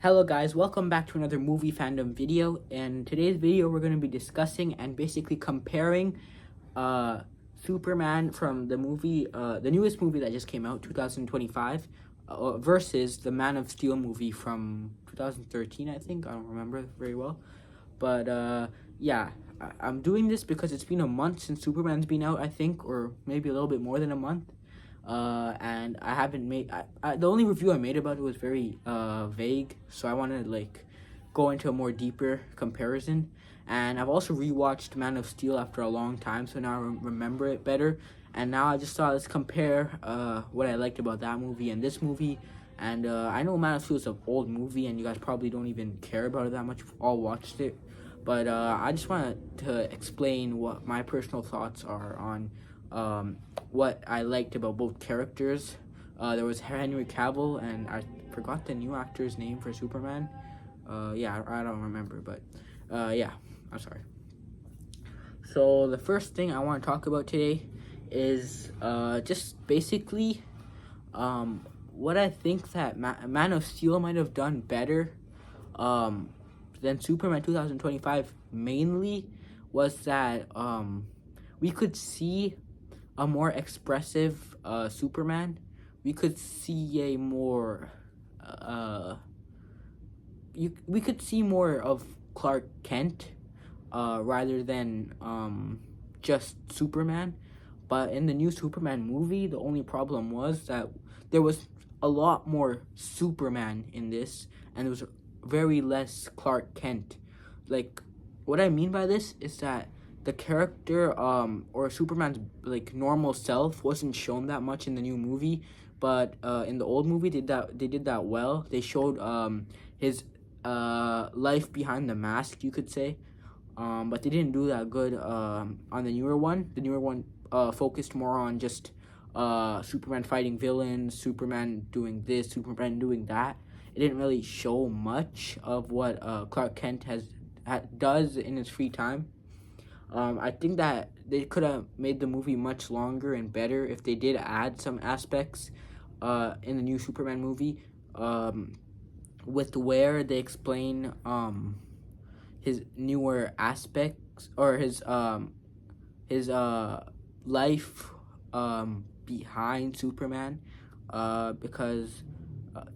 Hello guys, welcome back to another movie fandom video. In today's video we're going to be discussing and basically comparing uh Superman from the newest movie that just came out 2025 versus the Man of Steel movie from 2013. I think I don't remember very well, but yeah, I'm doing this because it's been a month since Superman's been out, I think, or maybe a little bit more than a month. And I haven't made the only review I made about it was very vague, so I want to like go into a more deeper comparison. And I've also rewatched Man of Steel after a long time, so now I remember it better. And now I just thought, let's compare what I liked about that movie and this movie. And I know Man of Steel is an old movie, and you guys probably don't even care about it that much. You've all watched it, but I just wanted to explain what my personal thoughts are on what I liked about both characters. There was Henry Cavill, and I forgot the new actor's name for Superman. Yeah, I don't remember, but yeah, I'm sorry. So the first thing I want to talk about today is just basically what I think that Man of Steel might have done better than Superman 2025. Mainly was that we could see a more expressive Superman. We could see a more we could see more of Clark Kent rather than just Superman. But in the new Superman movie, the only problem was that there was a lot more Superman in this, and there was very less Clark Kent. Like, what I mean by this is that the character or Superman's like normal self wasn't shown that much in the new movie, but in the old movie they did that well. They showed his life behind the mask, you could say, but they didn't do that good on the newer one. The newer one focused more on just Superman fighting villains, Superman doing this, Superman doing that. It didn't really show much of what Clark Kent does in his free time. I think that they could have made the movie much longer and better if they did add some aspects in the new Superman movie, with where they explain his newer aspects, or his life behind Superman, because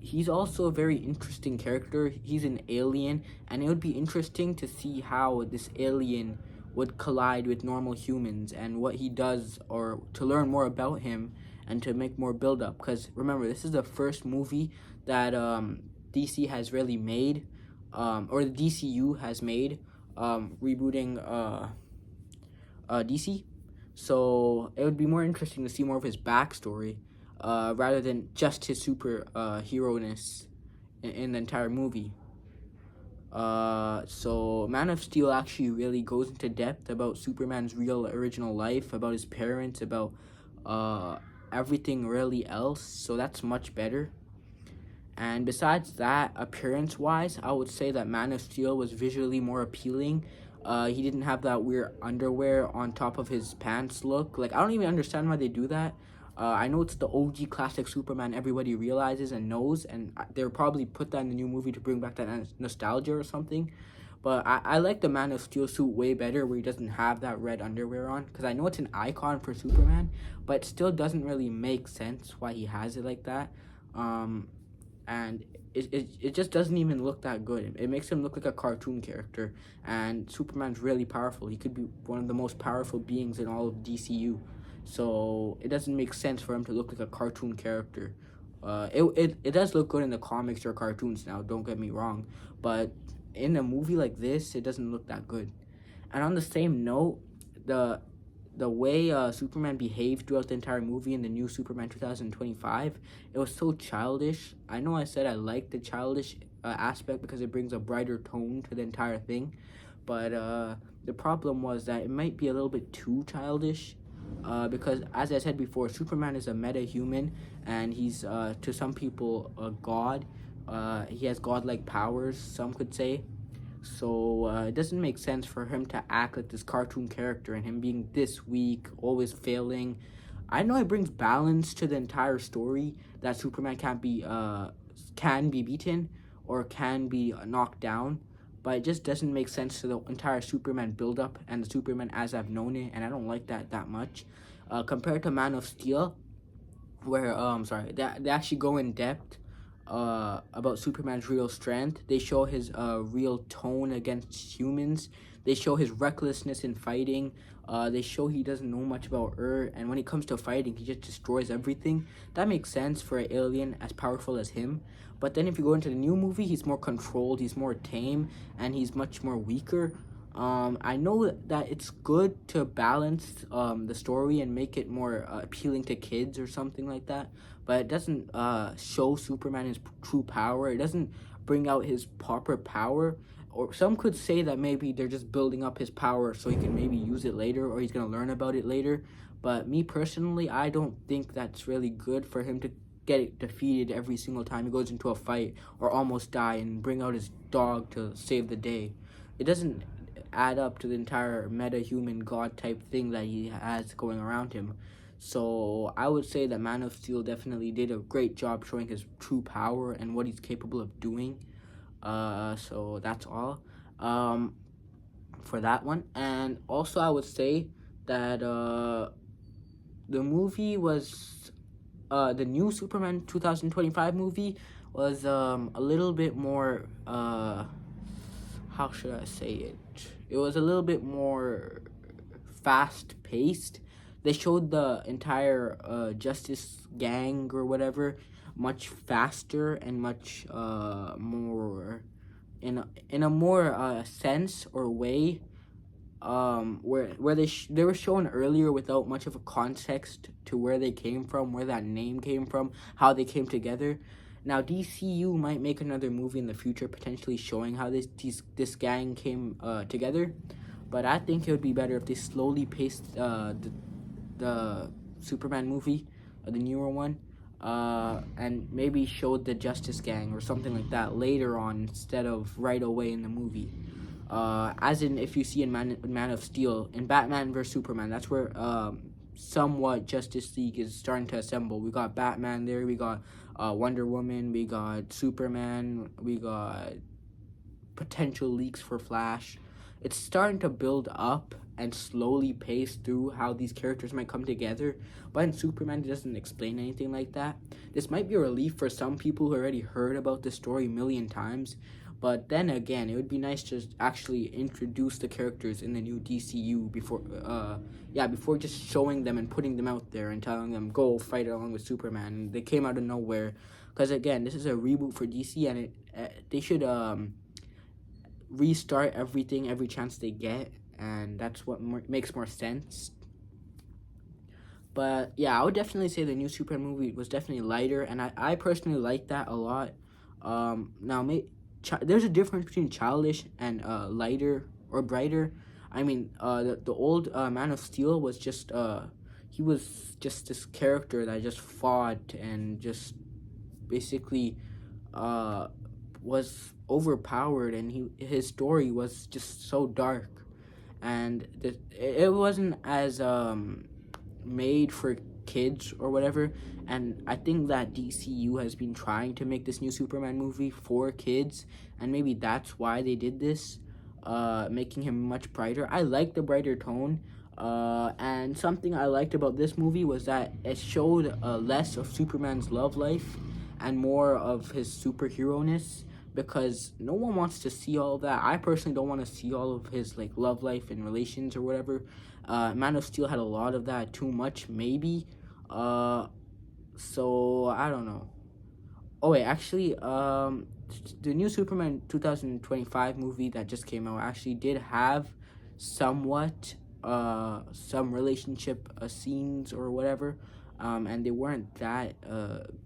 he's also a very interesting character. He's an alien, and it would be interesting to see how this alien would collide with normal humans and what he does, or to learn more about him and to make more build up. Because remember, this is the first movie that DC has really made, or the DCU has made, rebooting DC. So it would be more interesting to see more of his backstory rather than just his super hero-ness in the entire movie. So Man of Steel actually really goes into depth about Superman's real original life, about his parents, about everything really else. So that's much better. And besides that, appearance-wise, I would say that Man of Steel was visually more appealing. He didn't have that weird underwear on top of his pants look. Like, I don't even understand why they do that. I know it's the OG classic Superman everybody realizes and knows, and they'll probably put that in the new movie to bring back that nostalgia or something. But I like the Man of Steel suit way better, where he doesn't have that red underwear on, because I know it's an icon for Superman, but it still doesn't really make sense why he has it like that. And it just doesn't even look that good. It makes him look like a cartoon character, and Superman's really powerful. He could be one of the most powerful beings in all of DCU. So it doesn't make sense for him to look like a cartoon character. It does look good in the comics or cartoons now, don't get me wrong, but in a movie like this, it doesn't look that good. And on the same note, the way Superman behaved throughout the entire movie in the new Superman 2025, it was so childish. I know I said I liked the childish aspect because it brings a brighter tone to the entire thing, but the problem was that it might be a little bit too childish. Because, as I said before, Superman is a meta-human, and he's, to some people, a god. He has godlike powers, some could say. So it doesn't make sense for him to act like this cartoon character, and him being this weak, always failing. I know it brings balance to the entire story that Superman can be beaten, or can be knocked down, but it just doesn't make sense to the entire Superman build-up and the Superman as I've known it, and I don't like that much. Compared to Man of Steel, where they actually go in depth about Superman's real strength. They show his real tone against humans. They show his recklessness in fighting. They show he doesn't know much about Earth, and when it comes to fighting, he just destroys everything. That makes sense for an alien as powerful as him. But then if you go into the new movie, he's more controlled, he's more tame, and he's much more weaker. I know that it's good to balance the story and make it more appealing to kids or something like that, but it doesn't show Superman his true power. It doesn't bring out his proper power. Or some could say that maybe they're just building up his power so he can maybe use it later, or he's going to learn about it later. But me personally, I don't think that's really good for him to get it defeated every single time he goes into a fight or almost die and bring out his dog to save the day. It doesn't add up to the entire meta-human god type thing that he has going around him. So I would say that Man of Steel definitely did a great job showing his true power and what he's capable of doing. So that's all for that one. And also I would say that the movie was the new Superman 2025 movie was a little bit more how should I say it? It was a little bit more fast paced. They showed the entire Justice Gang or whatever much faster and much more in a more sense or way, where they were shown earlier without much of a context to where they came from, where that name came from, how they came together. Now DCU might make another movie in the future, potentially showing how this gang came together, but I think it would be better if they slowly paced the Superman movie, the newer one, and maybe showed the Justice Gang or something like that later on instead of right away in the movie. As in, if you see in Man of Steel, in Batman vs Superman, that's where somewhat Justice League is starting to assemble. We got Batman there, we got Wonder Woman, we got Superman, we got potential leaks for Flash. It's starting to build up and slowly pace through how these characters might come together. But in Superman, it doesn't explain anything like that. This might be a relief for some people who already heard about the story a million times. But then again, it would be nice to actually introduce the characters in the new DCU before just showing them and putting them out there and telling them, go fight along with Superman. They came out of nowhere. Because again, this is a reboot for DC, and they should restart everything every chance they get, and that's what makes more sense. But yeah, I would definitely say the new Superman movie was definitely lighter, and I personally like that a lot. Now, there's a difference between childish and lighter or brighter. I mean, the old Man of Steel was just he was just this character that just fought and just basically was overpowered, and his story was just so dark, and it wasn't as made for kids or whatever. And I think that DCU has been trying to make this new Superman movie for kids, and maybe that's why they did this, making him much brighter. I like the brighter tone, and something I liked about this movie was that it showed less of Superman's love life and more of his superhero-ness, because no one wants to see all of that. I personally don't want to see all of his like love life and relations or whatever. Man of Steel had a lot of that, too much maybe. So I don't know. Oh wait, actually, the new Superman 2025 movie that just came out actually did have somewhat some relationship scenes or whatever, and they weren't that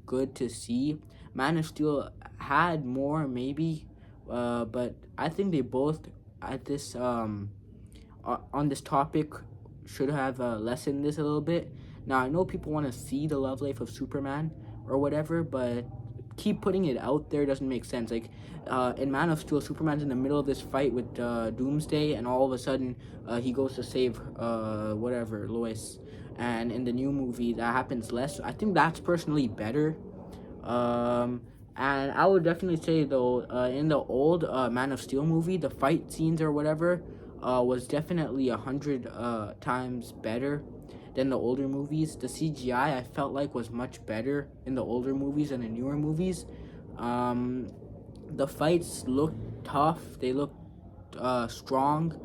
good to see. Man of Steel had more maybe, but I think they both at this on this topic should have lessened this a little bit. Now I know people want to see the love life of Superman or whatever, but keep putting it out there doesn't make sense. Like in Man of Steel, Superman's in the middle of this fight with Doomsday, and all of a sudden he goes to save Lois. And in the new movie, that happens less. I think that's personally better. And I would definitely say though, in the old Man of Steel movie, the fight scenes or whatever was definitely 100 times better than the older movies. The CGI I felt like was much better in the older movies than the newer movies. The fights looked tough. They looked strong.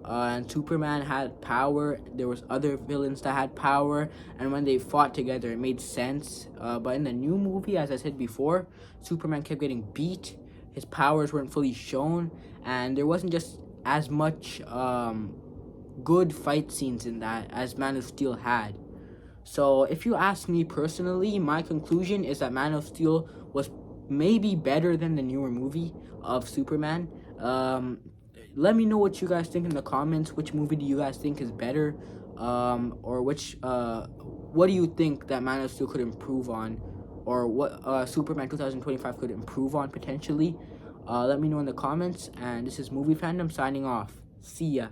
And Superman had power. There was other villains that had power, and when they fought together, it made sense. But in the new movie, as I said before, Superman kept getting beat. His powers weren't fully shown, and there wasn't just as much good fight scenes in that as Man of Steel had. So if you ask me personally, my conclusion is that Man of Steel was maybe better than the newer movie of Superman. Let me know what you guys think in the comments. Which movie do you guys think is better? Or what do you think that Man of Steel could improve on? Or what Superman 2025 could improve on potentially? Let me know in the comments. And this is Movie Fandom signing off. See ya.